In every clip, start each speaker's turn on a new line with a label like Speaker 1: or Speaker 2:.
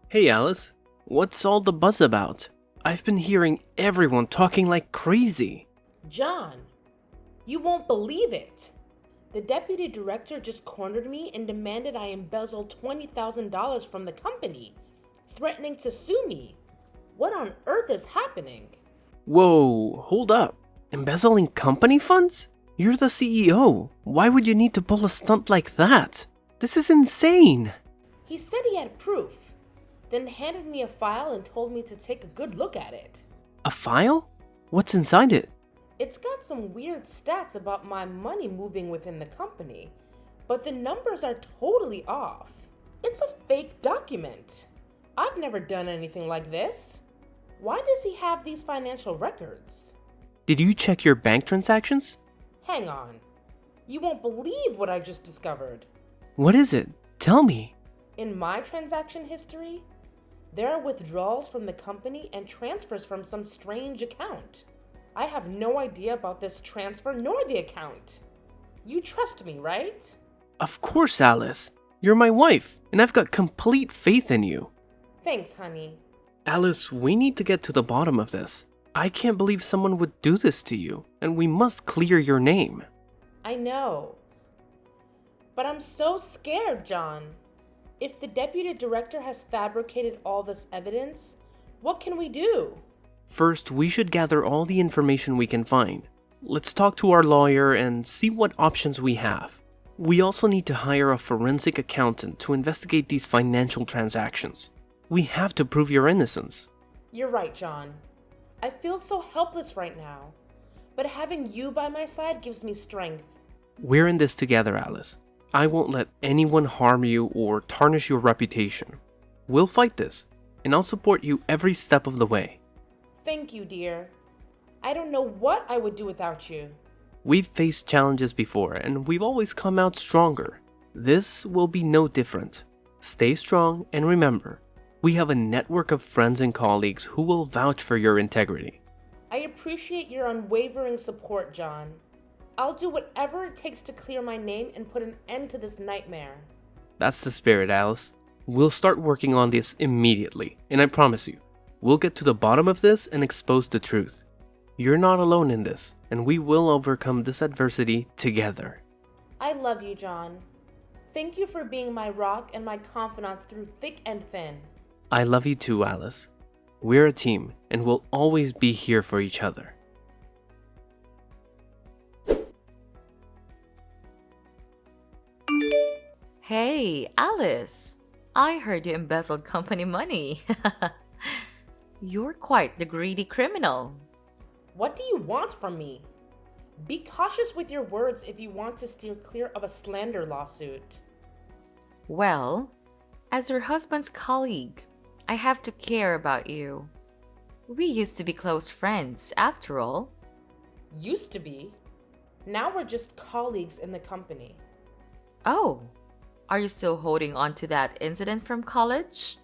Speaker 1: Hey Alice, what's all the buzz about? I've been hearing everyone talking like crazy.
Speaker 2: John, you won't believe it. The deputy director just cornered me and demanded I embezzle $20,000 from the company, threatening to sue me. What on earth is happening?
Speaker 1: Whoa, hold up. Embezzling company funds? You're the CEO. Why would you need to pull a stunt like that? This is insane.
Speaker 2: He said he had proof, then handed me a file and told me to take a good look at it.
Speaker 1: A file? What's inside it?
Speaker 2: It's got some weird stats about my money moving within the company, but the numbers are totally off. It's a fake document. I've never done anything like this. Why does he have these financial records?
Speaker 1: Did you check your bank transactions?
Speaker 2: Hang on. You won't believe what I just discovered.
Speaker 1: What is it? Tell me.
Speaker 2: In my transaction history, there are withdrawals from the company and transfers from some strange account. I have no idea about this transfer nor the account. You trust me, right?
Speaker 1: Of course, Alice. You're my wife, and I've got complete faith in you.
Speaker 2: Thanks, honey.
Speaker 1: Alice, we need to get to the bottom of this. I can't believe someone would do this to you, and we must clear your name.
Speaker 2: I know. But I'm so scared, John. If the deputy director has fabricated all this evidence, what can we do?
Speaker 1: First, we should gather all the information we can find. Let's talk to our lawyer and see what options we have. We also need to hire a forensic accountant to investigate these financial transactions. We have to prove your innocence.
Speaker 2: You're right, John. I feel so helpless right now, but having you by my side gives me strength.
Speaker 1: We're in this together, Alice. I won't let anyone harm you or tarnish your reputation. We'll fight this, and I'll support you every step of the way.
Speaker 2: Thank you, dear. I don't know what I would do without you.
Speaker 1: We've faced challenges before, and we've always come out stronger. This will be no different. Stay strong, and remember, we have a network of friends and colleagues who will vouch for your integrity.
Speaker 2: I appreciate your unwavering support, John. I'll do whatever it takes to clear my name and put an end to this nightmare.
Speaker 1: That's the spirit, Alice. We'll start working on this immediately, and I promise you, we'll get to the bottom of this and expose the truth. You're not alone in this, and we will overcome this adversity together.
Speaker 2: I love you, John. Thank you for being my rock and my confidant through thick and thin.
Speaker 1: I love you too, Alice. We're a team, and we'll always be here for each other.
Speaker 3: Hey, Alice. I heard you embezzled company money. You're quite the greedy criminal.
Speaker 2: What do you want from me? Be cautious with your words if you want to steer clear of a slander lawsuit.
Speaker 3: Well, as your husband's colleague, I have to care about you. We used to be close friends, after all.
Speaker 2: Used to be. Now we're just colleagues in the company.
Speaker 3: Oh, are you still holding on to that incident from college?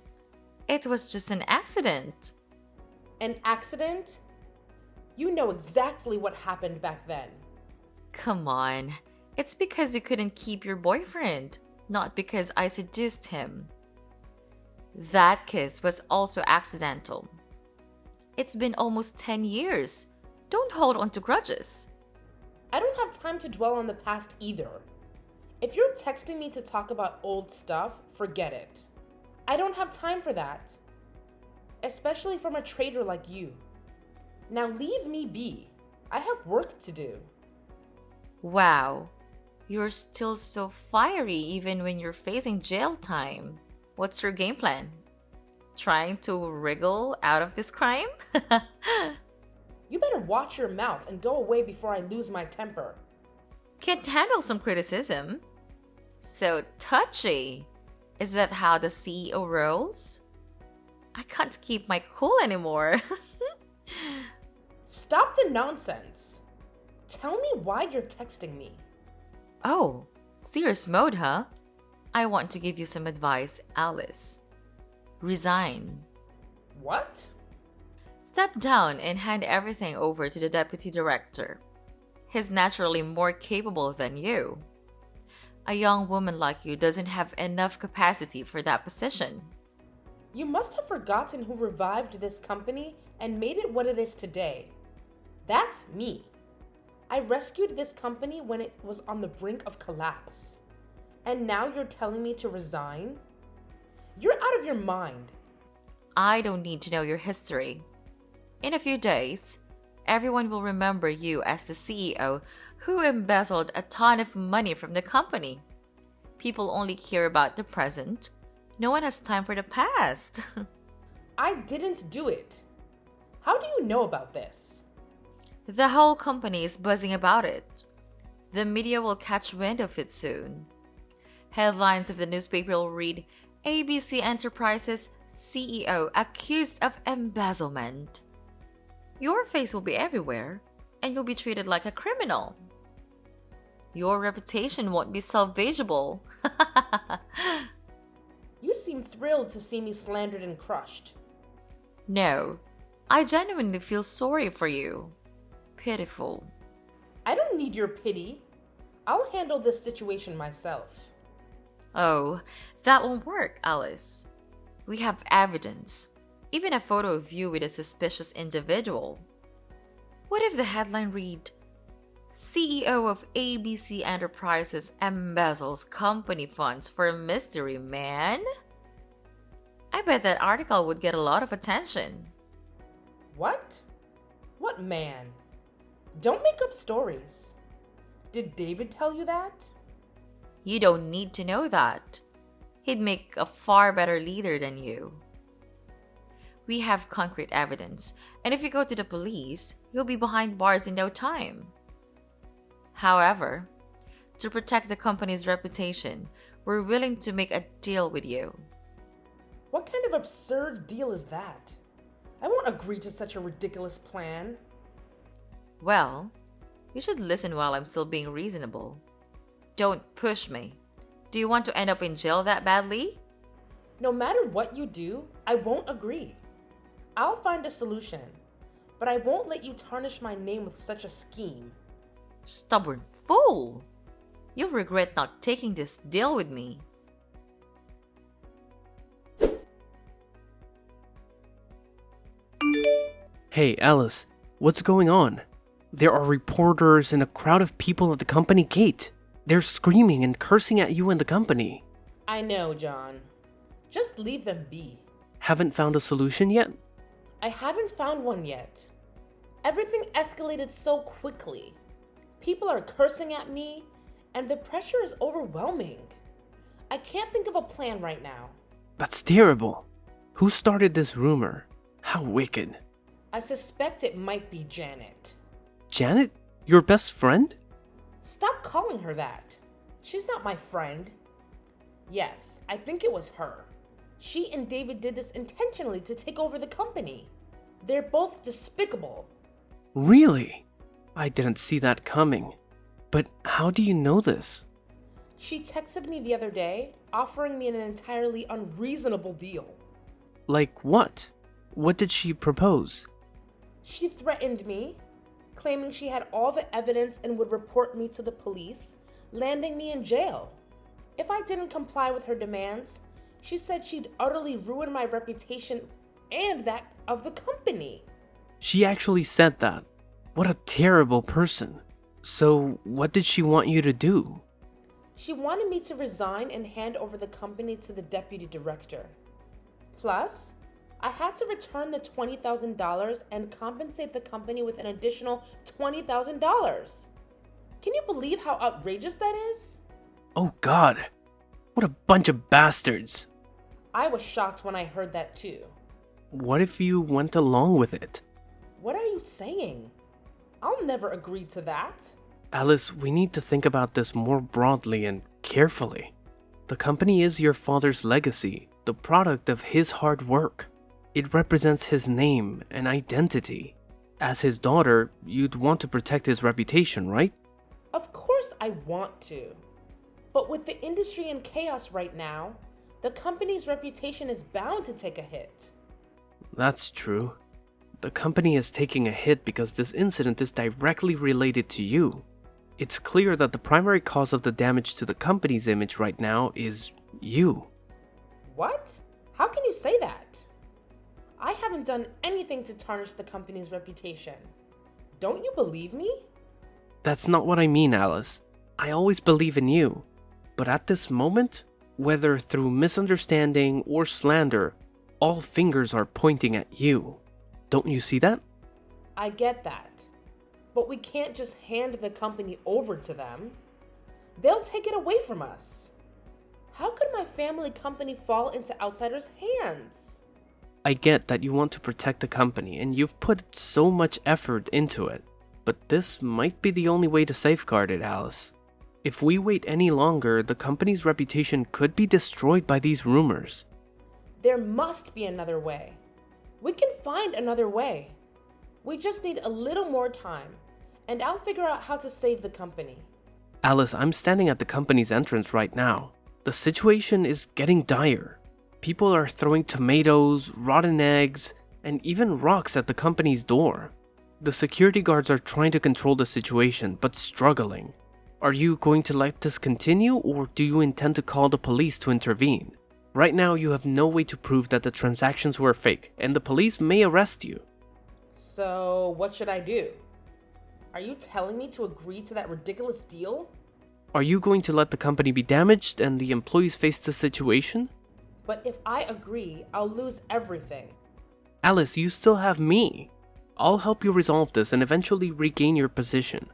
Speaker 3: It was just an accident.
Speaker 2: An accident? You know exactly what happened back then.
Speaker 3: Come on, it's because you couldn't keep your boyfriend, not because I seduced him. That kiss was also accidental. It's been almost 10 years. Don't hold on to grudges.
Speaker 2: I don't have time to dwell on the past either. If you're texting me to talk about old stuff, forget it. I don't have time for that. Especially from a traitor like you. Now leave me be. I have work to do.
Speaker 3: Wow, you're still so fiery even when you're facing jail time. What's your game plan? Trying to wriggle out of this crime?
Speaker 2: You better watch your mouth and go away before I lose my temper.
Speaker 3: Can't handle some criticism. So touchy. Is that how the CEO rolls? I can't keep my cool anymore.
Speaker 2: Stop the nonsense. Tell me why you're texting me.
Speaker 3: Oh, serious mode, huh? I want to give you some advice, Alice. Resign.
Speaker 2: What?
Speaker 3: Step down and hand everything over to the deputy director. He's naturally more capable than you. A young woman like you doesn't have enough capacity for that position.
Speaker 2: You must have forgotten who revived this company and made it what it is today. That's me. I rescued this company when it was on the brink of collapse. And now you're telling me to resign? You're out of your mind.
Speaker 3: I don't need to know your history. In a few days, everyone will remember you as the CEO who embezzled a ton of money from the company. People only care about the present. No one has time for the past.
Speaker 2: I didn't do it. How do you know about this?
Speaker 3: The whole company is buzzing about it. The media will catch wind of it soon. Headlines of the newspaper will read, ABC Enterprises CEO accused of embezzlement. Your face will be everywhere, and you'll be treated like a criminal. Your reputation won't be salvageable.
Speaker 2: You seem thrilled to see me slandered and crushed.
Speaker 3: No, I genuinely feel sorry for you. Pitiful.
Speaker 2: I don't need your pity. I'll handle this situation myself.
Speaker 3: Oh, that won't work, Alice. We have evidence, even a photo of you with a suspicious individual. What if the headline read, CEO of ABC Enterprises embezzles company funds for a mystery man? I bet that article would get a lot of attention.
Speaker 2: What? What man? Don't make up stories. Did David tell you that?
Speaker 3: You don't need to know that. He'd make a far better leader than you. We have concrete evidence, and if you go to the police, you'll be behind bars in no time. However, to protect the company's reputation, we're willing to make a deal with you.
Speaker 2: What kind of absurd deal is that? I won't agree to such a ridiculous plan.
Speaker 3: Well, you should listen while I'm still being reasonable. Don't push me. Do you want to end up in jail that badly?
Speaker 2: No matter what you do, I won't agree. I'll find a solution, but I won't let you tarnish my name with such a scheme.
Speaker 3: Stubborn fool! You'll regret not taking this deal with me.
Speaker 1: Hey, Alice, what's going on? There are reporters and a crowd of people at the company gate. They're screaming and cursing at you and the company.
Speaker 2: I know, John. Just leave them be.
Speaker 1: Haven't found a solution yet?
Speaker 2: I haven't found one yet. Everything escalated so quickly. People are cursing at me, and the pressure is overwhelming. I can't think of a plan right now.
Speaker 1: That's terrible. Who started this rumor? How wicked.
Speaker 2: I suspect it might be Janet.
Speaker 1: Janet? Your best friend?
Speaker 2: Stop calling her that. She's not my friend. Yes, I think it was her. She and David did this intentionally to take over the company. They're both despicable.
Speaker 1: Really? I didn't see that coming. But how do you know this?
Speaker 2: She texted me the other day, offering me an entirely unreasonable deal.
Speaker 1: Like what? What did she propose?
Speaker 2: She threatened me, claiming she had all the evidence and would report me to the police, landing me in jail. If I didn't comply with her demands, she said she'd utterly ruin my reputation and that of the company.
Speaker 1: She actually said that. What a terrible person. So, what did she want you to do?
Speaker 2: She wanted me to resign and hand over the company to the deputy director. Plus, I had to return the $20,000 and compensate the company with an additional $20,000. Can you believe how outrageous that is?
Speaker 1: Oh God. What a bunch of bastards.
Speaker 2: I was shocked when I heard that too.
Speaker 1: What if you went along with it?
Speaker 2: What are you saying? I'll never agree to that.
Speaker 1: Alice, we need to think about this more broadly and carefully. The company is your father's legacy, the product of his hard work. It represents his name and identity. As his daughter, you'd want to protect his reputation, right?
Speaker 2: Of course I want to. But with the industry in chaos right now, the company's reputation is bound to take a hit.
Speaker 1: That's true. The company is taking a hit because this incident is directly related to you. It's clear that the primary cause of the damage to the company's image right now is you.
Speaker 2: What? How can you say that? I haven't done anything to tarnish the company's reputation. Don't you believe me?
Speaker 1: That's not what I mean, Alice. I always believe in you. But at this moment, whether through misunderstanding or slander, all fingers are pointing at you. Don't you see that?
Speaker 2: I get that. But we can't just hand the company over to them. They'll take it away from us. How could my family company fall into outsiders' hands?
Speaker 1: I get that you want to protect the company and you've put so much effort into it. But this might be the only way to safeguard it, Alice. If we wait any longer, the company's reputation could be destroyed by these rumors.
Speaker 2: There must be another way. We can find another way. We just need a little more time, and I'll figure out how to save the company.
Speaker 1: Alice, I'm standing at the company's entrance right now. The situation is getting dire. People are throwing tomatoes, rotten eggs, and even rocks at the company's door. The security guards are trying to control the situation, but struggling. Are you going to let this continue, or do you intend to call the police to intervene? Right now, you have no way to prove that the transactions were fake, and the police may arrest you.
Speaker 2: So, what should I do? Are you telling me to agree to that ridiculous deal?
Speaker 1: Are you going to let the company be damaged and the employees face the situation?
Speaker 2: But if I agree, I'll lose everything.
Speaker 1: Alice, you still have me. I'll help you resolve this and eventually regain your position.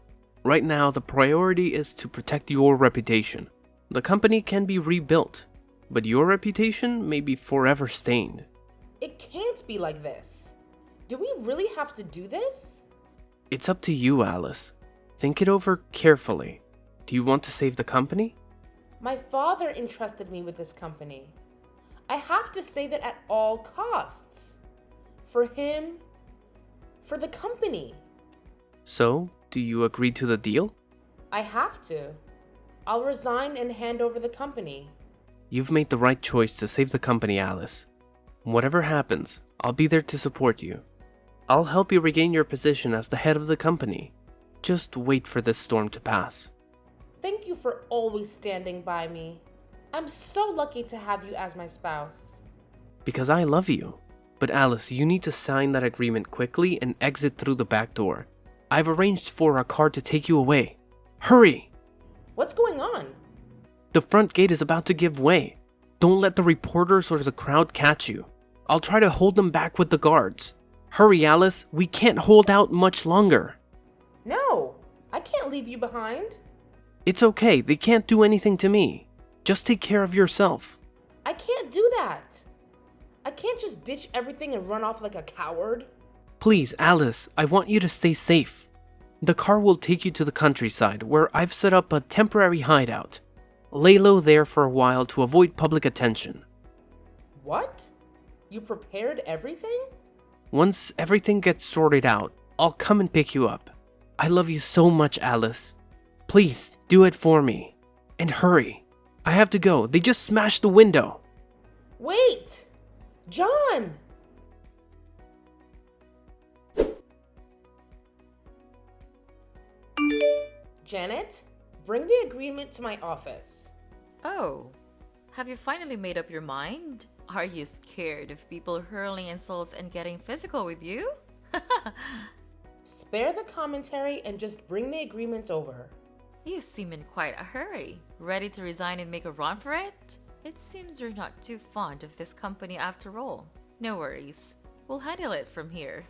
Speaker 1: Right now, the priority is to protect your reputation. The company can be rebuilt, but your reputation may be forever stained.
Speaker 2: It can't be like this. Do we really have to do this?
Speaker 1: It's up to you, Alice. Think it over carefully. Do you want to save the company?
Speaker 2: My father entrusted me with this company. I have to save it at all costs. For him, for the company.
Speaker 1: So, do you agree to the deal?
Speaker 2: I have to. I'll resign and hand over the company.
Speaker 1: You've made the right choice to save the company, Alice. Whatever happens, I'll be there to support you. I'll help you regain your position as the head of the company. Just wait for this storm to pass.
Speaker 2: Thank you for always standing by me. I'm so lucky to have you as my spouse.
Speaker 1: Because I love you. But Alice, you need to sign that agreement quickly and exit through the back door. I've arranged for a car to take you away. Hurry!
Speaker 2: What's going on?
Speaker 1: The front gate is about to give way. Don't let the reporters or the crowd catch you. I'll try to hold them back with the guards. Hurry, Alice. We can't hold out much longer.
Speaker 2: No, I can't leave you behind.
Speaker 1: It's okay. They can't do anything to me. Just take care of yourself.
Speaker 2: I can't do that. I can't just ditch everything and run off like a coward.
Speaker 1: Please, Alice, I want you to stay safe. The car will take you to the countryside, where I've set up a temporary hideout. Lay low there for a while to avoid public attention.
Speaker 2: What? You prepared everything?
Speaker 1: Once everything gets sorted out, I'll come and pick you up. I love you so much, Alice. Please, do it for me. And hurry. I have to go. They just smashed the window.
Speaker 2: Wait! John! Janet, bring the agreement to my office.
Speaker 3: Oh, have you finally made up your mind? Are you scared of people hurling insults and getting physical with you?
Speaker 2: Spare the commentary and just bring the agreement over.
Speaker 3: You seem in quite a hurry. Ready to resign and make a run for it? It seems you're not too fond of this company after all. No worries. We'll handle it from here.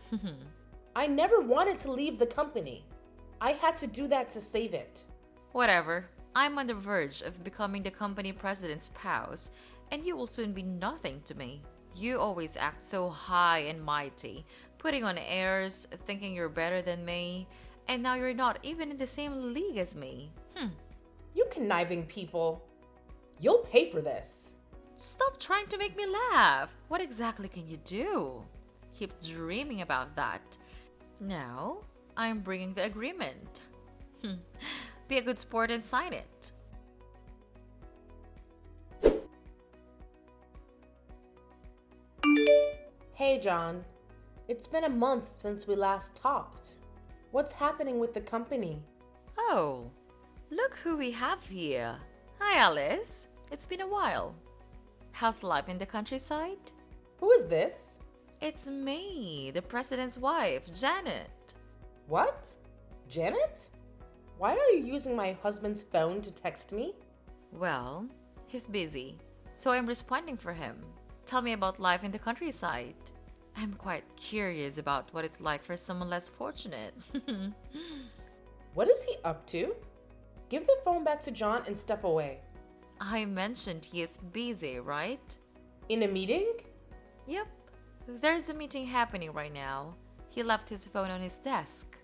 Speaker 2: I never wanted to leave the company. I had to do that to save it.
Speaker 3: Whatever. I'm on the verge of becoming the company president's spouse, and you will soon be nothing to me. You always act so high and mighty, putting on airs, thinking you're better than me, and now you're not even in the same league as me.
Speaker 2: You conniving people. You'll pay for this.
Speaker 3: Stop trying to make me laugh. What exactly can you do? Keep dreaming about that. Now, I'm bringing the agreement. Be a good sport and sign it.
Speaker 2: Hey, John. It's been a month since we last talked. What's happening with the company?
Speaker 3: Oh, look who we have here. Hi, Alice. It's been a while. How's life in the countryside?
Speaker 2: Who is this?
Speaker 3: It's me, the president's wife, Janet.
Speaker 2: What? Janet? Why are you using my husband's phone to text me?
Speaker 3: Well, he's busy, so I'm responding for him. Tell me about life in the countryside. I'm quite curious about what it's like for someone less fortunate.
Speaker 2: What is he up to? Give the phone back to John and step away.
Speaker 3: I mentioned he is busy, right?
Speaker 2: In a meeting?
Speaker 3: Yep. There's a meeting happening right now. He left his phone on his desk.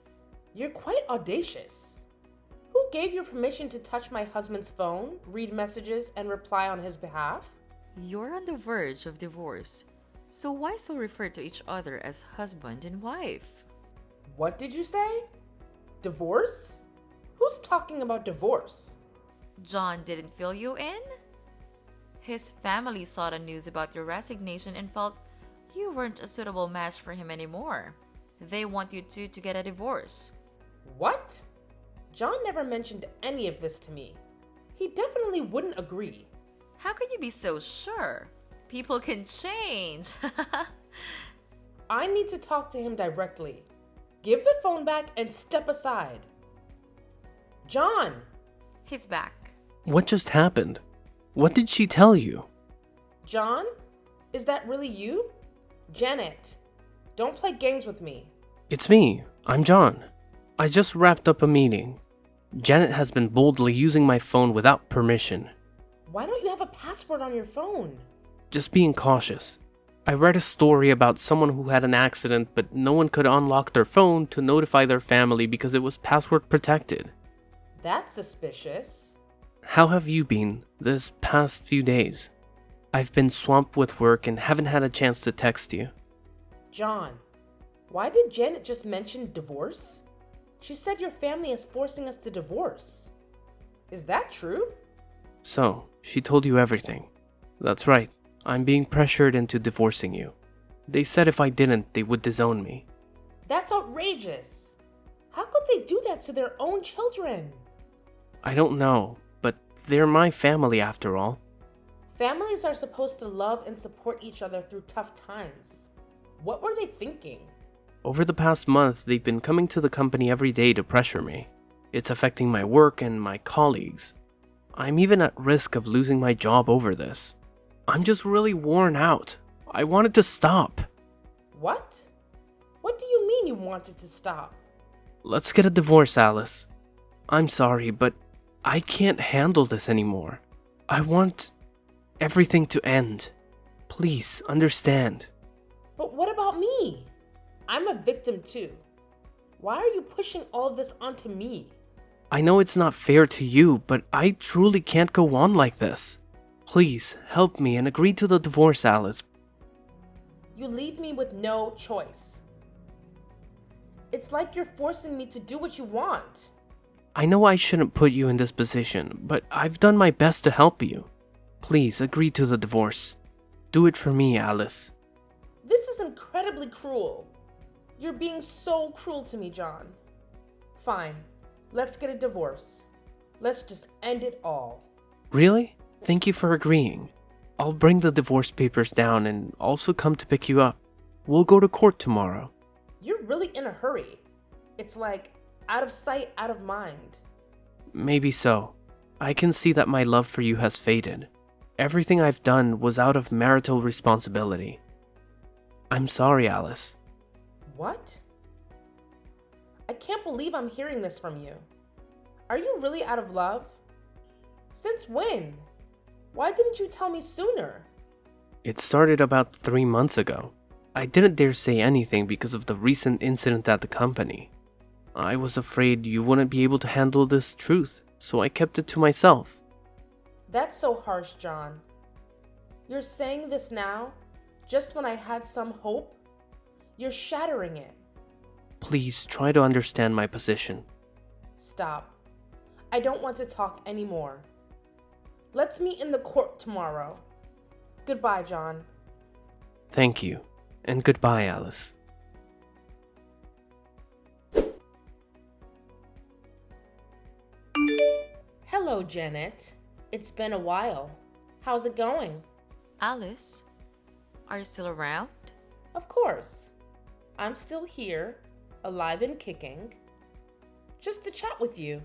Speaker 2: You're quite audacious. Who gave you permission to touch my husband's phone, read messages, and reply on his behalf?
Speaker 3: You're on the verge of divorce, so why still refer to each other as husband and wife?
Speaker 2: What did you say? Divorce? Who's talking about divorce?
Speaker 3: John didn't fill you in? His family saw the news about your resignation and felt you weren't a suitable match for him anymore. They want you two to get a divorce.
Speaker 2: What? John never mentioned any of this to me. He definitely wouldn't agree.
Speaker 3: How can you be so sure? People can change.
Speaker 2: I need to talk to him directly. Give the phone back and step aside. John!
Speaker 3: He's back.
Speaker 1: What just happened? What did she tell you?
Speaker 2: John? Is that really you? Janet, don't play games with me.
Speaker 1: It's me. I'm John. I just wrapped up a meeting. Janet has been boldly using my phone without permission.
Speaker 2: Why don't you have a password on your phone?
Speaker 1: Just being cautious. I read a story about someone who had an accident, but no one could unlock their phone to notify their family because it was password protected.
Speaker 2: That's suspicious.
Speaker 1: How have you been this past few days? I've been swamped with work and haven't had a chance to text you.
Speaker 2: John, why did Janet just mention divorce? She said your family is forcing us to divorce. Is that true?
Speaker 1: So, she told you everything. That's right. I'm being pressured into divorcing you. They said if I didn't, they would disown me.
Speaker 2: That's outrageous. How could they do that to their own children?
Speaker 1: I don't know, but they're my family after all.
Speaker 2: Families are supposed to love and support each other through tough times. What were they thinking?
Speaker 1: Over the past month, they've been coming to the company every day to pressure me. It's affecting my work and my colleagues. I'm even at risk of losing my job over this. I'm just really worn out. I want it to stop.
Speaker 2: What? What do you mean you want it to stop?
Speaker 1: Let's get a divorce, Alice. I'm sorry, but I can't handle this anymore. I want everything to end. Please understand.
Speaker 2: But what about me? I'm a victim too. Why are you pushing all of this onto me?
Speaker 1: I know it's not fair to you, but I truly can't go on like this. Please help me and agree to the divorce, Alice.
Speaker 2: You leave me with no choice. It's like you're forcing me to do what you want.
Speaker 1: I know I shouldn't put you in this position, but I've done my best to help you. Please agree to the divorce. Do it for me, Alice.
Speaker 2: This is incredibly cruel. You're being so cruel to me, John. Fine, let's get a divorce. Let's just end it all.
Speaker 1: Really? Thank you for agreeing. I'll bring the divorce papers down and also come to pick you up. We'll go to court tomorrow.
Speaker 2: You're really in a hurry. It's like out of sight, out of mind.
Speaker 1: Maybe so. I can see that my love for you has faded. Everything I've done was out of marital responsibility. I'm sorry, Alice.
Speaker 2: What? I can't believe I'm hearing this from you. Are you really out of love? Since when? Why didn't you tell me sooner?
Speaker 1: It started about 3 months ago. I didn't dare say anything because of the recent incident at the company. I was afraid you wouldn't be able to handle this truth, so I kept it to myself.
Speaker 2: That's so harsh, John. You're saying this now, just when I had some hope? You're shattering it.
Speaker 1: Please try to understand my position.
Speaker 2: Stop. I don't want to talk anymore. Let's meet in the court tomorrow. Goodbye, John.
Speaker 1: Thank you, and goodbye, Alice.
Speaker 2: Hello, Janet. It's been a while. How's it going?
Speaker 3: Alice, are you still around?
Speaker 2: Of course. I'm still here, alive and kicking. Just to chat with you.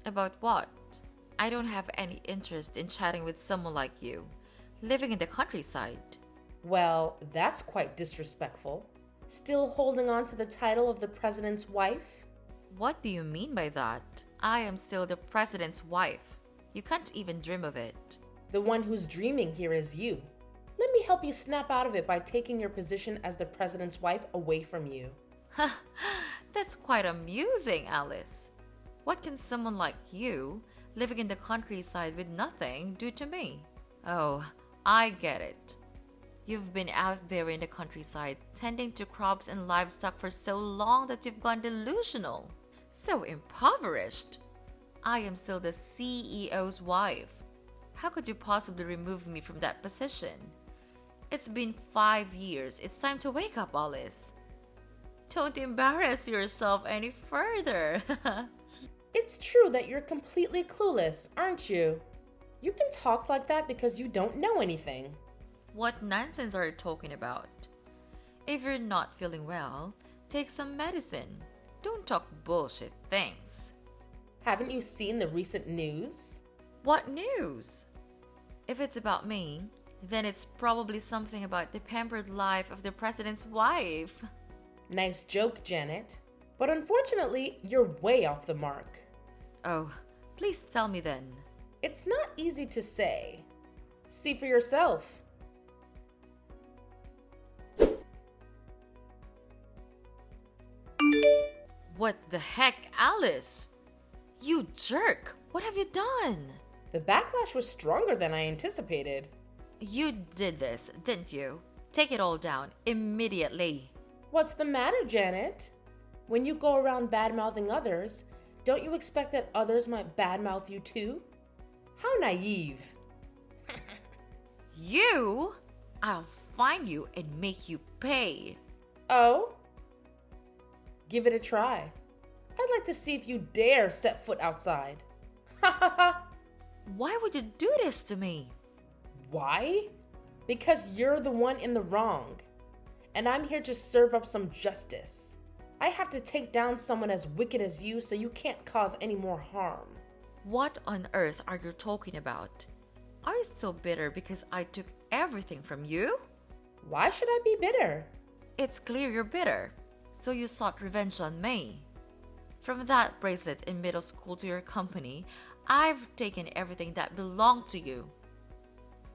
Speaker 3: About what? I don't have any interest in chatting with someone like you, living in the countryside.
Speaker 2: Well, that's quite disrespectful. Still holding on to the title of the president's wife?
Speaker 3: What do you mean by that? I am still the president's wife. You can't even dream of it.
Speaker 2: The one who's dreaming here is you. Let me help you snap out of it by taking your position as the president's wife away from you.
Speaker 3: That's quite amusing, Alice. What can someone like you, living in the countryside with nothing, do to me? Oh, I get it. You've been out there in the countryside tending to crops and livestock for so long that you've gone delusional. So impoverished. I am still the CEO's wife. How could you possibly remove me from that position? It's been 5 years. It's time to wake up, Alice. Don't embarrass yourself any further.
Speaker 2: It's true that you're completely clueless, aren't you? You can talk like that because you don't know anything.
Speaker 3: What nonsense are you talking about? If you're not feeling well, take some medicine. Don't talk bullshit things.
Speaker 2: Haven't you seen the recent news?
Speaker 3: What news? If it's about me, then it's probably something about the pampered life of the president's wife.
Speaker 2: Nice joke, Janet. But unfortunately, you're way off the mark.
Speaker 3: Oh, please tell me then.
Speaker 2: It's not easy to say. See for yourself.
Speaker 3: What the heck, Alice? You jerk! What have you done?
Speaker 2: The backlash was stronger than I anticipated.
Speaker 3: You did this, didn't you? Take it all down immediately.
Speaker 2: What's the matter, Janet? When you go around bad-mouthing others, don't you expect that others might badmouth you too? How naive.
Speaker 3: You? I'll find you and make you pay.
Speaker 2: Oh? Give it a try. I'd like to see if you dare set foot outside. Ha ha ha!
Speaker 3: Why would you do this to me?
Speaker 2: Why? Because you're the one in the wrong. And I'm here to serve up some justice. I have to take down someone as wicked as you so you can't cause any more harm.
Speaker 3: What on earth are you talking about? Are you still bitter because I took everything from you?
Speaker 2: Why should I be bitter?
Speaker 3: It's clear you're bitter, so you sought revenge on me. From that bracelet in middle school to your company, I've taken everything that belonged to you.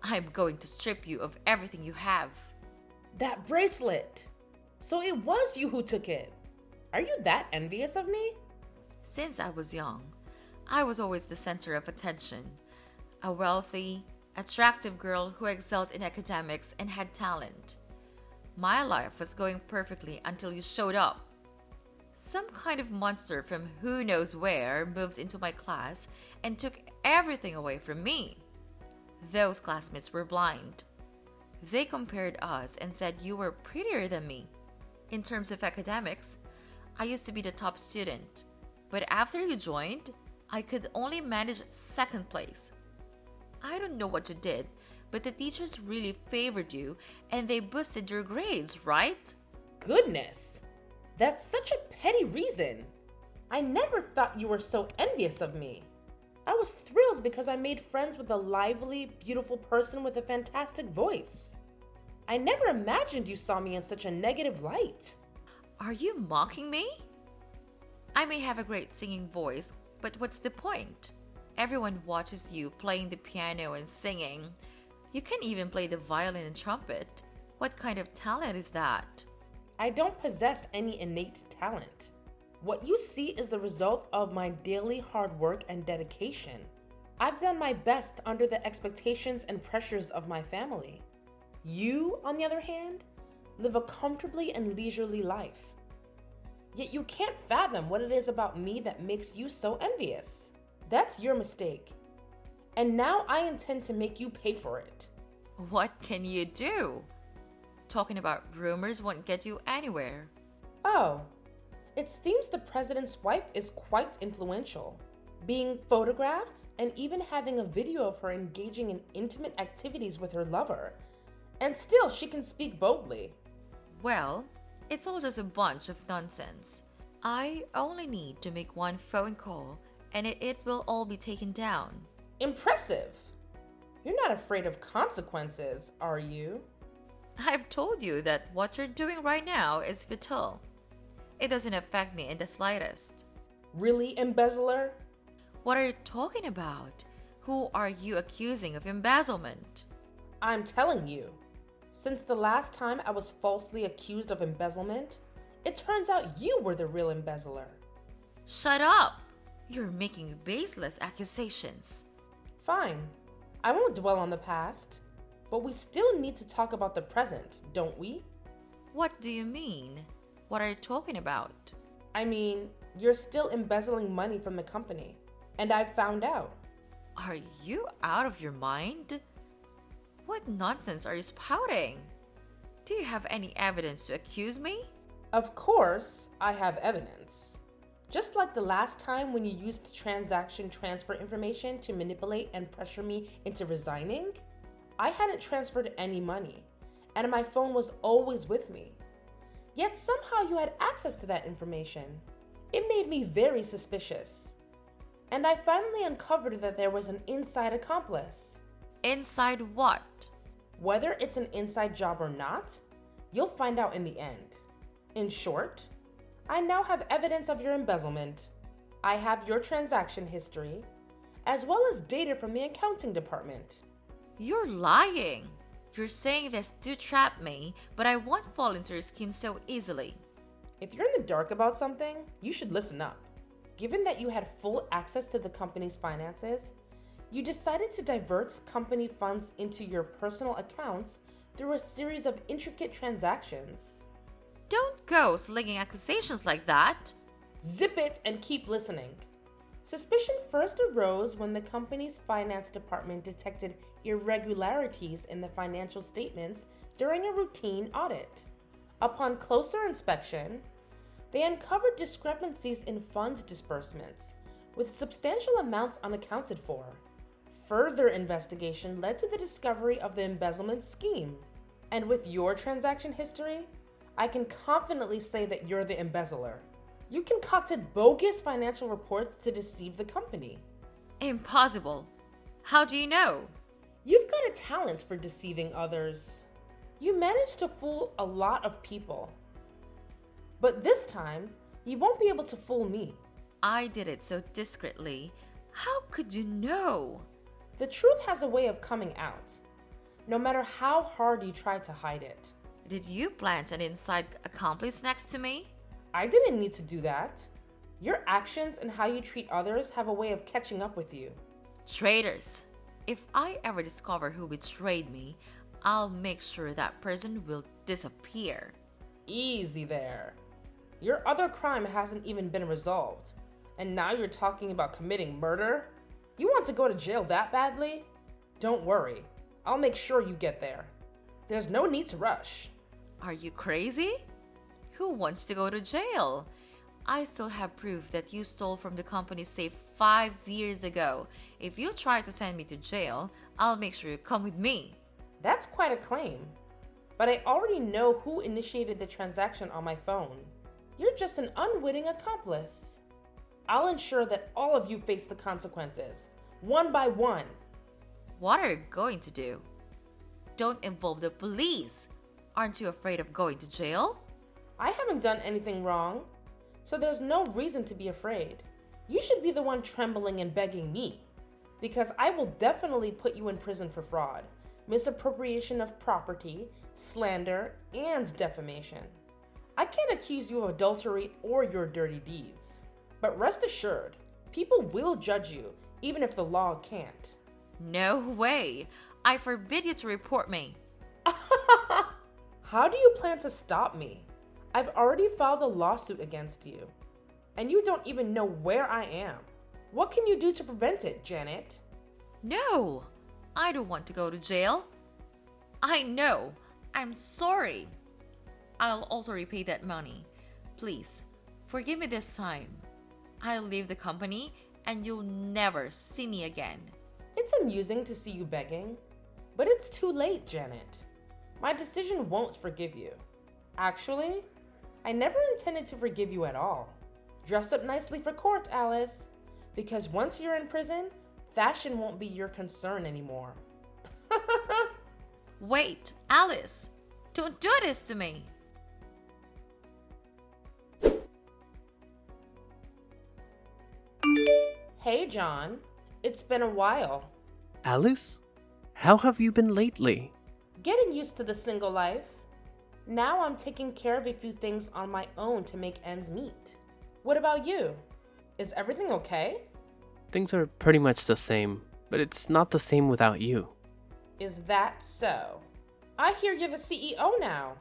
Speaker 3: I'm going to strip you of everything you have.
Speaker 2: That bracelet! So it was you who took it. Are you that envious of me?
Speaker 3: Since I was young, I was always the center of attention. A wealthy, attractive girl who excelled in academics and had talent. My life was going perfectly until you showed up. Some kind of monster from who knows where moved into my class and took everything away from me. Those classmates were blind. They compared us and said you were prettier than me. In terms of academics, I used to be the top student. But after you joined, I could only manage second place. I don't know what you did, but the teachers really favored you and they boosted your grades, right?
Speaker 2: Goodness! That's such a petty reason. I never thought you were so envious of me. I was thrilled because I made friends with a lively, beautiful person with a fantastic voice. I never imagined you saw me in such a negative light.
Speaker 3: Are you mocking me? I may have a great singing voice, but what's the point? Everyone watches you playing the piano and singing. You can even play the violin and trumpet. What kind of talent is that?
Speaker 2: I don't possess any innate talent. What you see is the result of my daily hard work and dedication. I've done my best under the expectations and pressures of my family. You, on the other hand, live a comfortably and leisurely life. Yet you can't fathom what it is about me that makes you so envious. That's your mistake. And now I intend to make you pay for it.
Speaker 3: What can you do? Talking about rumors won't get you anywhere.
Speaker 2: Oh, it seems the president's wife is quite influential. Being photographed and even having a video of her engaging in intimate activities with her lover And still, she can speak boldly.
Speaker 3: Well, it's all just a bunch of nonsense. I only need to make one phone call and it will all be taken down.
Speaker 2: Impressive. You're not afraid of consequences, are you?
Speaker 3: I've told you that what you're doing right now is futile. It doesn't affect me in the slightest.
Speaker 2: Really, embezzler?
Speaker 3: What are you talking about? Who are you accusing of embezzlement?
Speaker 2: I'm telling you, since the last time I was falsely accused of embezzlement, it turns out you were the real embezzler.
Speaker 3: Shut up! You're making baseless accusations.
Speaker 2: Fine. I won't dwell on the past, but we still need to talk about the present, don't we?
Speaker 3: What do you mean? What are you talking about?
Speaker 2: I mean, you're still embezzling money from the company, and I've found out.
Speaker 3: Are you out of your mind? What nonsense are you spouting? Do you have any evidence to accuse me?
Speaker 2: Of course, I have evidence. Just like the last time when you used transaction transfer information to manipulate and pressure me into resigning, I hadn't transferred any money, and my phone was always with me. Yet somehow you had access to that information. It made me very suspicious. And I finally uncovered that there was an inside accomplice.
Speaker 3: Inside what?
Speaker 2: Whether it's an inside job or not, you'll find out in the end. In short, I now have evidence of your embezzlement. I have your transaction history, as well as data from the accounting department.
Speaker 3: You're lying. You're saying this to trap me, but I won't fall into your scheme so easily.
Speaker 2: If you're in the dark about something, you should listen up. Given that you had full access to the company's finances, you decided to divert company funds into your personal accounts through a series of intricate transactions.
Speaker 3: Don't go slinging accusations like that.
Speaker 2: Zip it and keep listening. Suspicion first arose when the company's finance department detected irregularities in the financial statements during a routine audit. Upon closer inspection, they uncovered discrepancies in fund disbursements, with substantial amounts unaccounted for. Further investigation led to the discovery of the embezzlement scheme. And with your transaction history, I can confidently say that you're the embezzler. You concocted bogus financial reports to deceive the company.
Speaker 3: Impossible. How do you know?
Speaker 2: You've got a talent for deceiving others. You managed to fool a lot of people. But this time, you won't be able to fool me.
Speaker 3: I did it so discreetly. How could you know?
Speaker 2: The truth has a way of coming out, no matter how hard you try to hide it.
Speaker 3: Did you plant an inside accomplice next to me?
Speaker 2: I didn't need to do that. Your actions and how you treat others have a way of catching up with you.
Speaker 3: Traitors. If I ever discover who betrayed me, I'll make sure that person will disappear.
Speaker 2: Easy there. Your other crime hasn't even been resolved, and now you're talking about committing murder? You want to go to jail that badly? Don't worry, I'll make sure you get there. There's no need to rush.
Speaker 3: Are you crazy? Who wants to go to jail? I still have proof that you stole from the company's safe 5 years ago. If you try to send me to jail, I'll make sure you come with me.
Speaker 2: That's quite a claim. But I already know who initiated the transaction on my phone. You're just an unwitting accomplice. I'll ensure that all of you face the consequences, one by one.
Speaker 3: What are you going to do? Don't involve the police. Aren't you afraid of going to jail?
Speaker 2: I haven't done anything wrong, so there's no reason to be afraid. You should be the one trembling and begging me, because I will definitely put you in prison for fraud, misappropriation of property, slander, and defamation. I can't accuse you of adultery or your dirty deeds, but rest assured, people will judge you, even if the law can't.
Speaker 3: No way. I forbid you to report me.
Speaker 2: How do you plan to stop me? I've already filed a lawsuit against you, and you don't even know where I am. What can you do to prevent it, Janet?
Speaker 3: No, I don't want to go to jail. I know. I'm sorry. I'll also repay that money. Please, forgive me this time. I'll leave the company and you'll never see me again.
Speaker 2: It's amusing to see you begging, but it's too late, Janet. My decision won't forgive you. Actually, I never intended to forgive you at all. Dress up nicely for court, Alice, because once you're in prison, fashion won't be your concern anymore.
Speaker 3: Wait, Alice, don't do this to me.
Speaker 2: Hey, John. It's been a while.
Speaker 1: Alice? How have you been lately?
Speaker 2: Getting used to the single life. Now I'm taking care of a few things on my own to make ends meet. What about you? Is everything okay?
Speaker 1: Things are pretty much the same, but it's not the same without you.
Speaker 2: Is that so? I hear you're the CEO now.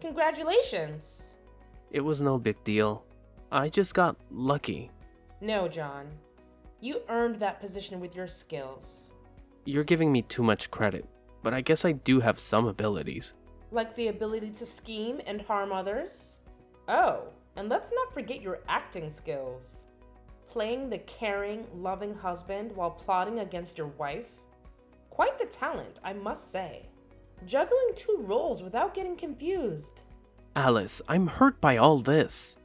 Speaker 2: Congratulations.
Speaker 1: It was no big deal. I just got lucky.
Speaker 2: No, John. You earned that position with your skills.
Speaker 1: You're giving me too much credit, but I guess I do have some abilities.
Speaker 2: Like the ability to scheme and harm others? Oh, and let's not forget your acting skills. Playing the caring, loving husband while plotting against your wife? Quite the talent, I must say. Juggling two roles without getting confused.
Speaker 1: Alice, I'm hurt by all this.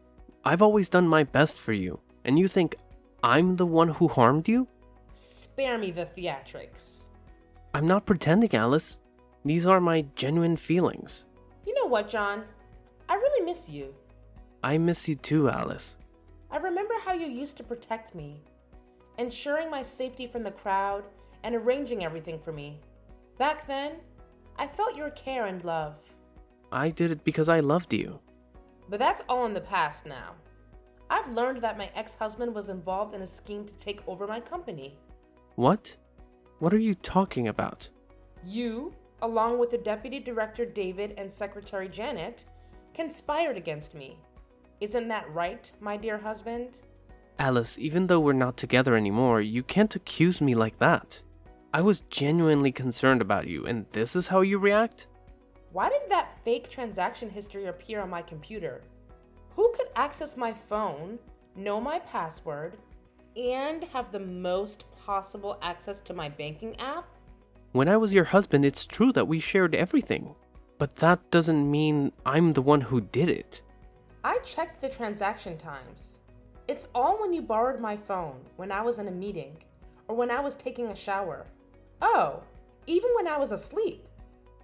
Speaker 1: I've always done my best for you, and you think I'm the one who harmed you?
Speaker 2: Spare me the theatrics.
Speaker 1: I'm not pretending, Alice. These are my genuine feelings.
Speaker 2: You know what, John? I really miss you.
Speaker 1: I miss you too, Alice.
Speaker 2: I remember how you used to protect me, ensuring my safety from the crowd and arranging everything for me. Back then, I felt your care and love.
Speaker 1: I did it because I loved you.
Speaker 2: But that's all in the past now. I've learned that my ex-husband was involved in a scheme to take over my company.
Speaker 1: What? What are you talking about?
Speaker 2: You, along with the Deputy Director David and Secretary Janet, conspired against me. Isn't that right, my dear husband?
Speaker 1: Alice, even though we're not together anymore, you can't accuse me like that. I was genuinely concerned about you, and this is how you react?
Speaker 2: Why did that fake transaction history appear on my computer? Who could access my phone, know my password, and have the most possible access to my banking app?
Speaker 1: When I was your husband, it's true that we shared everything. But that doesn't mean I'm the one who did it.
Speaker 2: I checked the transaction times. It's all when you borrowed my phone, when I was in a meeting, or when I was taking a shower. Oh, even when I was asleep.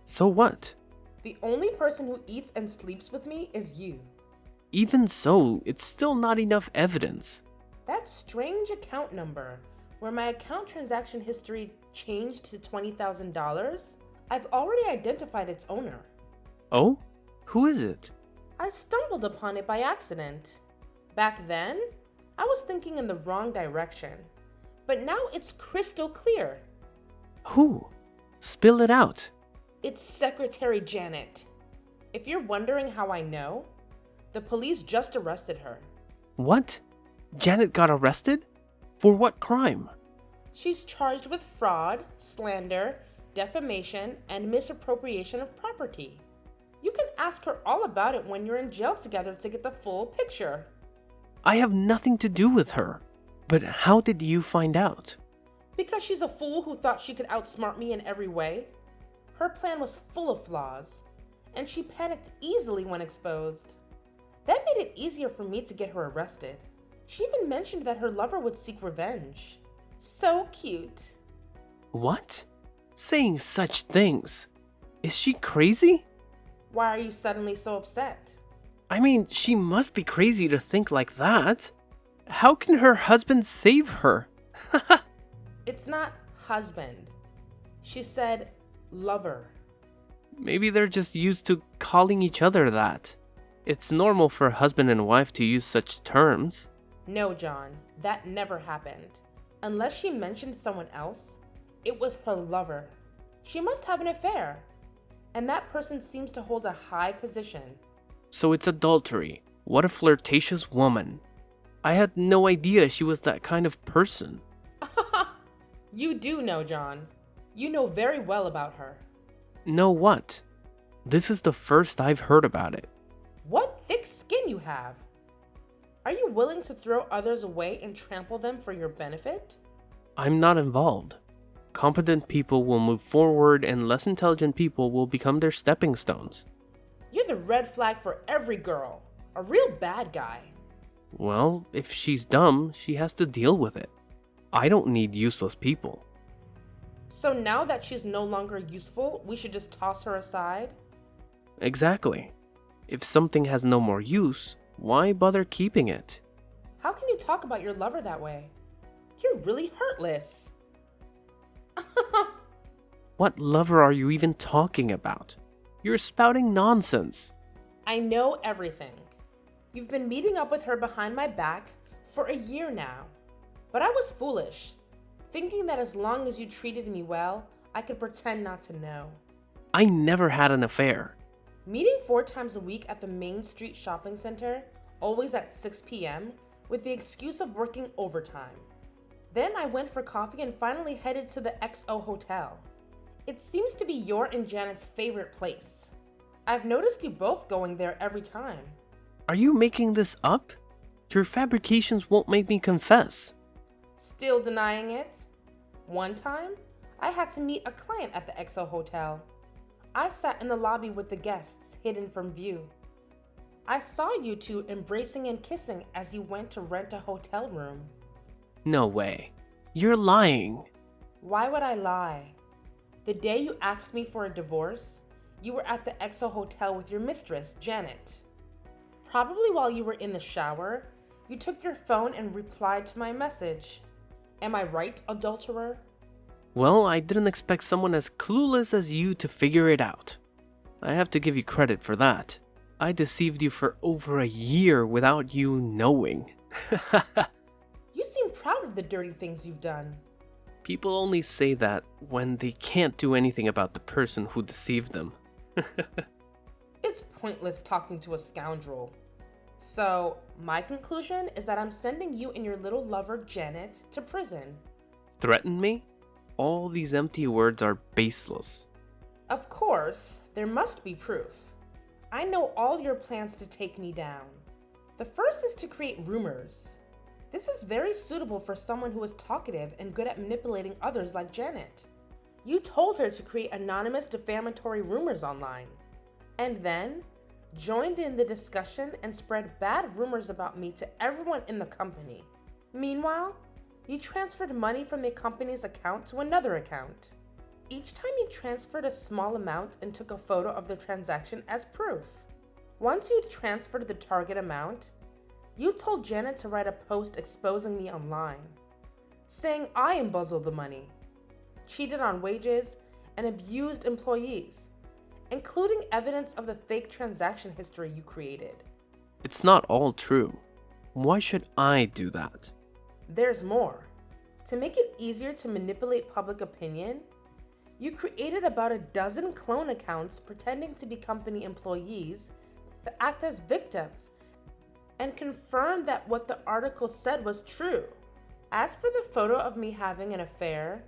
Speaker 1: So what?
Speaker 2: The only person who eats and sleeps with me is you.
Speaker 1: Even so, it's still not enough evidence.
Speaker 2: That strange account number, where my account transaction history changed to $20,000, I've already identified its owner.
Speaker 1: Oh? Who is it?
Speaker 2: I stumbled upon it by accident. Back then, I was thinking in the wrong direction, but now it's crystal clear.
Speaker 1: Who? Spill it out.
Speaker 2: It's Secretary Janet. If you're wondering how I know, the police just arrested her.
Speaker 1: What? Janet got arrested? For what crime?
Speaker 2: She's charged with fraud, slander, defamation, and misappropriation of property. You can ask her all about it when you're in jail together to get the full picture.
Speaker 1: I have nothing to do with her. But how did you find out?
Speaker 2: Because she's a fool who thought she could outsmart me in every way. Her plan was full of flaws, and she panicked easily when exposed. That made it easier for me to get her arrested. She even mentioned that her lover would seek revenge. So cute.
Speaker 1: What? Saying such things. Is she crazy?
Speaker 2: Why are you suddenly so upset?
Speaker 1: I mean, she must be crazy to think like that. How can her husband save her?
Speaker 2: It's not husband. She said lover.
Speaker 1: Maybe they're just used to calling each other that. It's normal for husband and wife to use such terms.
Speaker 2: No, John, that never happened. Unless she mentioned someone else, it was her lover. She must have an affair. And that person seems to hold a high position.
Speaker 1: So it's adultery. What a flirtatious woman. I had no idea she was that kind of person.
Speaker 2: You do know, John. You know very well about her.
Speaker 1: Know what? This is the first I've heard about it.
Speaker 2: What thick skin you have. Are you willing to throw others away and trample them for your benefit?
Speaker 1: I'm not involved. Competent people will move forward and less intelligent people will become their stepping stones.
Speaker 2: You're the red flag for every girl. A real bad guy.
Speaker 1: Well, if she's dumb, she has to deal with it. I don't need useless people.
Speaker 2: So now that she's no longer useful, we should just toss her aside?
Speaker 1: Exactly. If something has no more use, why bother keeping it?
Speaker 2: How can you talk about your lover that way? You're really heartless.
Speaker 1: What lover are you even talking about? You're spouting nonsense.
Speaker 2: I know everything. You've been meeting up with her behind my back for a year now. But I was foolish, thinking that as long as you treated me well, I could pretend not to know.
Speaker 1: I never had an affair.
Speaker 2: Meeting 4 times a week at the Main Street Shopping Center, always at 6 p.m., with the excuse of working overtime. Then I went for coffee and finally headed to the XO Hotel. It seems to be your and Janet's favorite place. I've noticed you both going there every time.
Speaker 1: Are you making this up? Your fabrications won't make me confess.
Speaker 2: Still denying it? One time, I had to meet a client at the XO Hotel. I sat in the lobby with the guests, hidden from view. I saw you two embracing and kissing as you went to rent a hotel room.
Speaker 1: No way. You're lying.
Speaker 2: Why would I lie? The day you asked me for a divorce, you were at the XO Hotel with your mistress, Janet. Probably while you were in the shower, you took your phone and replied to my message. Am I right, adulterer?
Speaker 1: Well, I didn't expect someone as clueless as you to figure it out. I have to give you credit for that. I deceived you for over a year without you knowing.
Speaker 2: You seem proud of the dirty things you've done.
Speaker 1: People only say that when they can't do anything about the person who deceived them.
Speaker 2: It's pointless talking to a scoundrel. So, my conclusion is that I'm sending you and your little lover, Janet, to prison.
Speaker 1: Threaten me? All these empty words are baseless.
Speaker 2: Of course, there must be proof. I know all your plans to take me down. The first is to create rumors. This is very suitable for someone who is talkative and good at manipulating others like Janet. You told her to create anonymous defamatory rumors online, and then joined in the discussion and spread bad rumors about me to everyone in the company. Meanwhile, you transferred money from the company's account to another account. Each time you transferred a small amount and took a photo of the transaction as proof. Once you'd transferred the target amount, you told Janet to write a post exposing me online, saying I embezzled the money, cheated on wages, and abused employees, including evidence of the fake transaction history you created.
Speaker 1: It's not all true. Why should I do that?
Speaker 2: There's more. To make it easier to manipulate public opinion, you created about a dozen clone accounts pretending to be company employees to act as victims and confirmed that what the article said was true. As for the photo of me having an affair,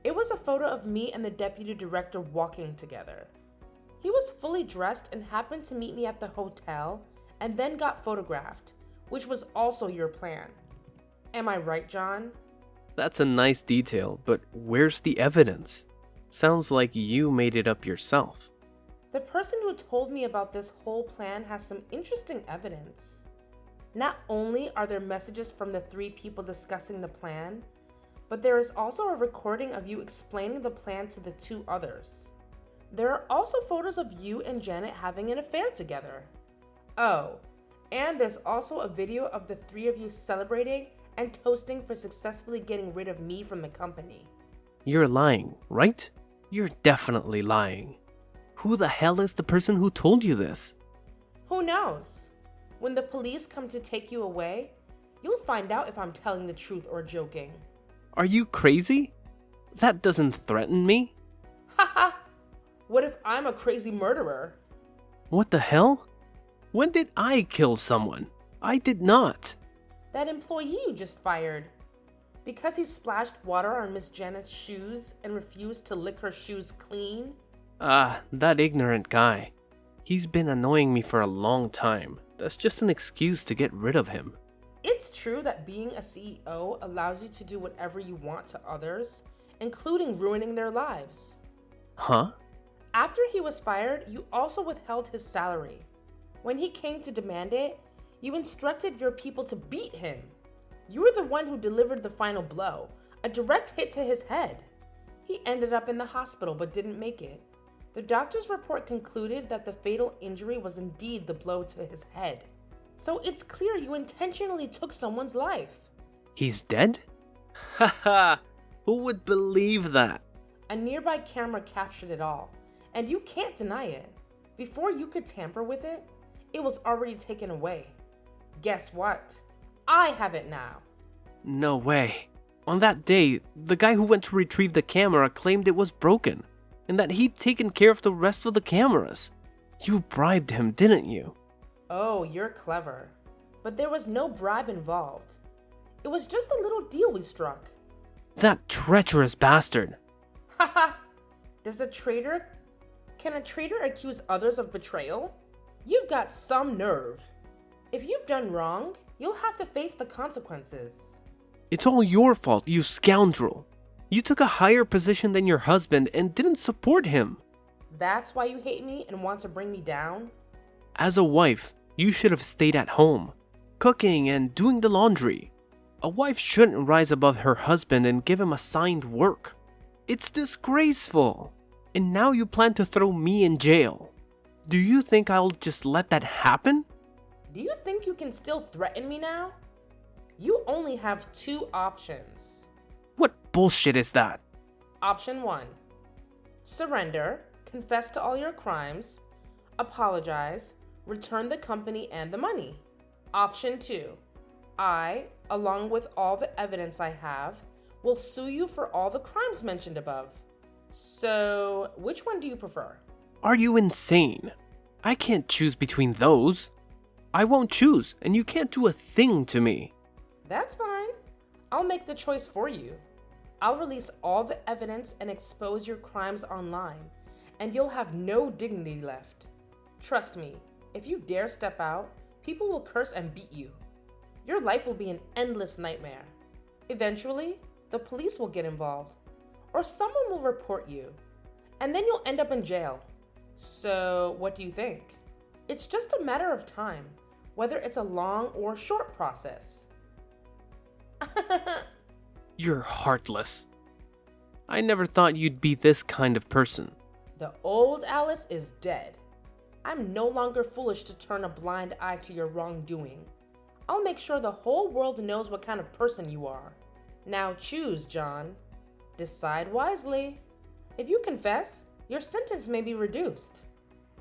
Speaker 2: it was a photo of me and the deputy director walking together. He was fully dressed and happened to meet me at the hotel and then got photographed, which was also your plan. Am I right, John?
Speaker 1: That's a nice detail, but where's the evidence? Sounds like you made it up yourself.
Speaker 2: The person who told me about this whole plan has some interesting evidence. Not only are there messages from the 3 people discussing the plan, but there is also a recording of you explaining the plan to the 2 others. There are also photos of you and Janet having an affair together. Oh, and there's also a video of the 3 of you celebrating and toasting for successfully getting rid of me from the company.
Speaker 1: You're lying, right? You're definitely lying. Who the hell is the person who told you this?
Speaker 2: Who knows? When the police come to take you away, you'll find out if I'm telling the truth or joking.
Speaker 1: Are you crazy? That doesn't threaten me.
Speaker 2: Haha! What if I'm a crazy murderer?
Speaker 1: What the hell? When did I kill someone? I did not.
Speaker 2: That employee you just fired. Because he splashed water on Miss Janet's shoes and refused to lick her shoes clean?
Speaker 1: Ah, that ignorant guy. He's been annoying me for a long time. That's just an excuse to get rid of him.
Speaker 2: It's true that being a CEO allows you to do whatever you want to others including ruining their lives.
Speaker 1: Huh?
Speaker 2: After he was fired, you also withheld his salary. When he came to demand it, you instructed your people to beat him. You were the one who delivered the final blow, a direct hit to his head. He ended up in the hospital but didn't make it. The doctor's report concluded that the fatal injury was indeed the blow to his head. So it's clear you intentionally took someone's life.
Speaker 1: He's dead? Haha, who would believe that?
Speaker 2: A nearby camera captured it all, and you can't deny it. Before you could tamper with it, it was already taken away. Guess what? I have it now.
Speaker 1: No way. On that day, the guy who went to retrieve the camera claimed it was broken, and that he'd taken care of the rest of the cameras. You bribed him, didn't you?
Speaker 2: Oh, you're clever. But there was no bribe involved. It was just a little deal we struck.
Speaker 1: That treacherous bastard.
Speaker 2: Haha! Can a traitor accuse others of betrayal? You've got some nerve. If you've done wrong, you'll have to face the consequences.
Speaker 1: It's all your fault, you scoundrel. You took a higher position than your husband and didn't support him.
Speaker 2: That's why you hate me and want to bring me down?
Speaker 1: As a wife, you should have stayed at home, cooking and doing the laundry. A wife shouldn't rise above her husband and give him assigned work. It's disgraceful. And now you plan to throw me in jail. Do you think I'll just let that happen?
Speaker 2: Do you think you can still threaten me now? You only have two options.
Speaker 1: What bullshit is that?
Speaker 2: Option 1. Surrender, confess to all your crimes, apologize, return the company and the money. Option 2. I, along with all the evidence I have, will sue you for all the crimes mentioned above. So, which one do you prefer?
Speaker 1: Are you insane? I can't choose between those. I won't choose, and you can't do a thing to me.
Speaker 2: That's fine. I'll make the choice for you. I'll release all the evidence and expose your crimes online, and you'll have no dignity left. Trust me, if you dare step out, people will curse and beat you. Your life will be an endless nightmare. Eventually, the police will get involved, or someone will report you, and then you'll end up in jail. So, what do you think? It's just a matter of time, whether it's a long or short process.
Speaker 1: You're heartless. I never thought you'd be this kind of person.
Speaker 2: The old Alice is dead. I'm no longer foolish to turn a blind eye to your wrongdoing. I'll make sure the whole world knows what kind of person you are. Now choose, John. Decide wisely. If you confess, your sentence may be reduced.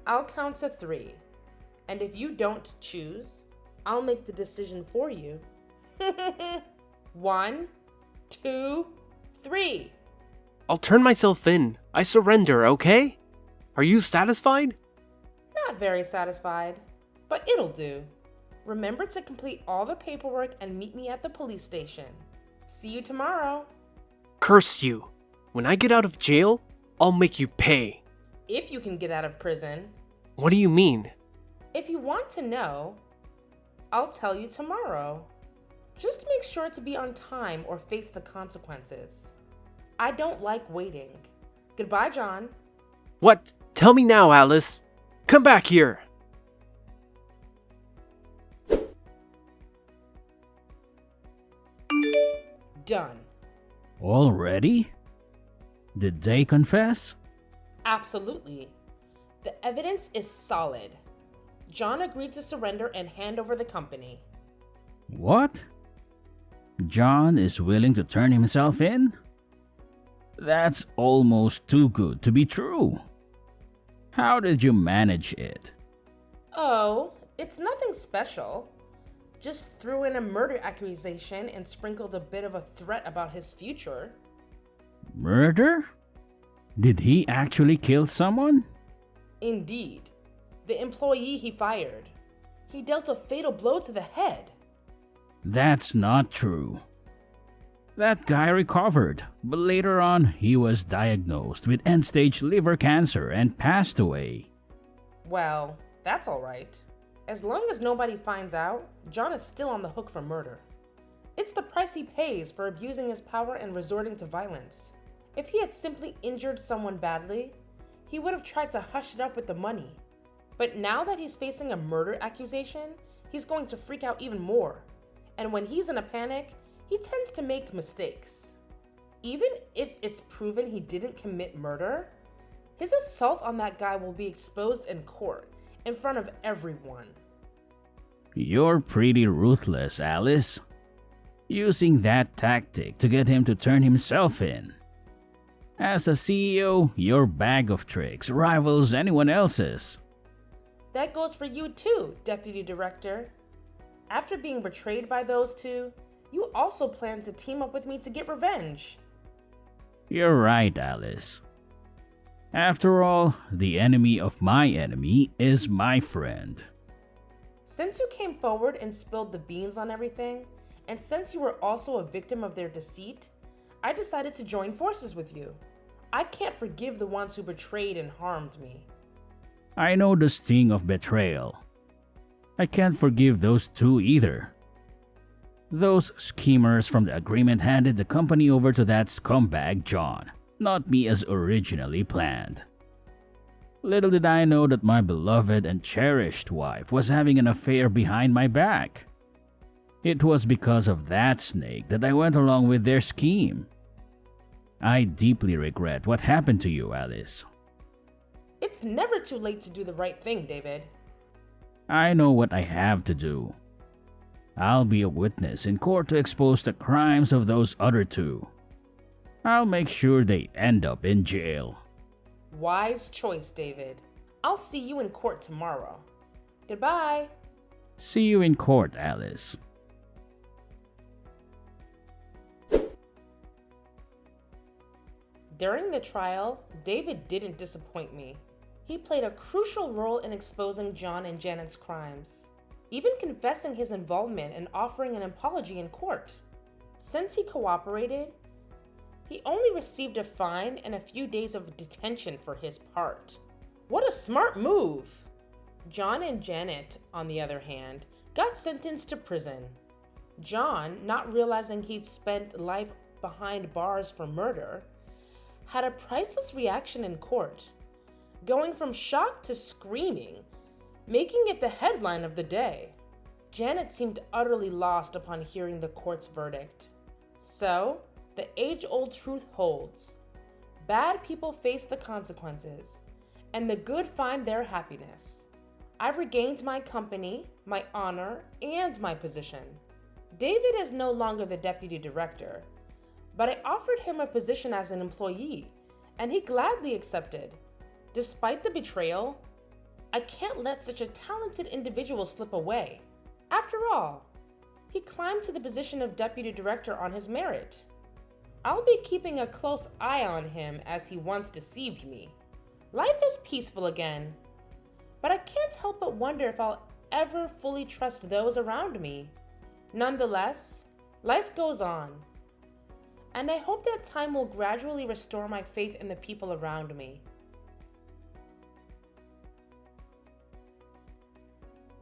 Speaker 2: I'll count to 3. And if you don't choose, I'll make the decision for you. 1, 2, 3.
Speaker 1: I'll turn myself in. I surrender, okay? Are you satisfied?
Speaker 2: Not very satisfied, but it'll do. Remember to complete all the paperwork and meet me at the police station. See you tomorrow.
Speaker 1: Curse you. When I get out of jail, I'll make you pay.
Speaker 2: If you can get out of prison.
Speaker 1: What do you mean?
Speaker 2: If you want to know, I'll tell you tomorrow. Just make sure to be on time or face the consequences. I don't like waiting. Goodbye, John.
Speaker 1: What? Tell me now, Alice. Come back here.
Speaker 2: Done.
Speaker 4: Already? Did they confess?
Speaker 2: Absolutely. The evidence is solid. John agreed to surrender and hand over the company.
Speaker 4: What? John is willing to turn himself in? That's almost too good to be true. How did you manage it?
Speaker 2: Oh, it's nothing special. Just threw in a murder accusation and sprinkled a bit of a threat about his future.
Speaker 4: Murder? Did he actually kill someone?
Speaker 2: Indeed. The employee he fired. He dealt a fatal blow to the head.
Speaker 4: That's not true. That guy recovered, but later on he was diagnosed with end-stage liver cancer and passed away.
Speaker 2: Well, that's all right. As long as nobody finds out, John is still on the hook for murder. It's the price he pays for abusing his power and resorting to violence. If he had simply injured someone badly, he would have tried to hush it up with the money. But now that he's facing a murder accusation, he's going to freak out even more. And when he's in a panic, he tends to make mistakes. Even if it's proven he didn't commit murder, his assault on that guy will be exposed in court in front of everyone.
Speaker 4: You're pretty ruthless, Alice. Using that tactic to get him to turn himself in. As a CEO, your bag of tricks rivals anyone else's.
Speaker 2: That goes for you too, Deputy Director. After being betrayed by those two, you also plan to team up with me to get revenge.
Speaker 4: You're right, Alice. After all, the enemy of my enemy is my friend.
Speaker 2: Since you came forward and spilled the beans on everything, and since you were also a victim of their deceit, I decided to join forces with you. I can't forgive the ones who betrayed and harmed me.
Speaker 4: I know the sting of betrayal. I can't forgive those two either. Those schemers from the agreement handed the company over to that scumbag John, not me as originally planned. Little did I know that my beloved and cherished wife was having an affair behind my back. It was because of that snake that I went along with their scheme. I deeply regret what happened to you, Alice.
Speaker 2: It's never too late to do the right thing, David.
Speaker 4: I know what I have to do. I'll be a witness in court to expose the crimes of those other two. I'll make sure they end up in jail.
Speaker 2: Wise choice, David. I'll see you in court tomorrow. Goodbye.
Speaker 4: See you in court, Alice.
Speaker 2: During the trial, David didn't disappoint me. He played a crucial role in exposing John and Janet's crimes, even confessing his involvement and offering an apology in court. Since he cooperated, he only received a fine and a few days of detention for his part. What a smart move! John and Janet, on the other hand, got sentenced to prison. John, not realizing he'd spent life behind bars for murder, had a priceless reaction in court, going from shock to screaming, making it the headline of the day. Janet seemed utterly lost upon hearing the court's verdict. So, the age-old truth holds. Bad people face the consequences, and the good find their happiness. I've regained my company, my honor, and my position. David is no longer the deputy director, but I offered him a position as an employee, and he gladly accepted. Despite the betrayal, I can't let such a talented individual slip away. After all, he climbed to the position of deputy director on his merit. I'll be keeping a close eye on him as he once deceived me. Life is peaceful again, but I can't help but wonder if I'll ever fully trust those around me. Nonetheless, life goes on, and I hope that time will gradually restore my faith in the people around me.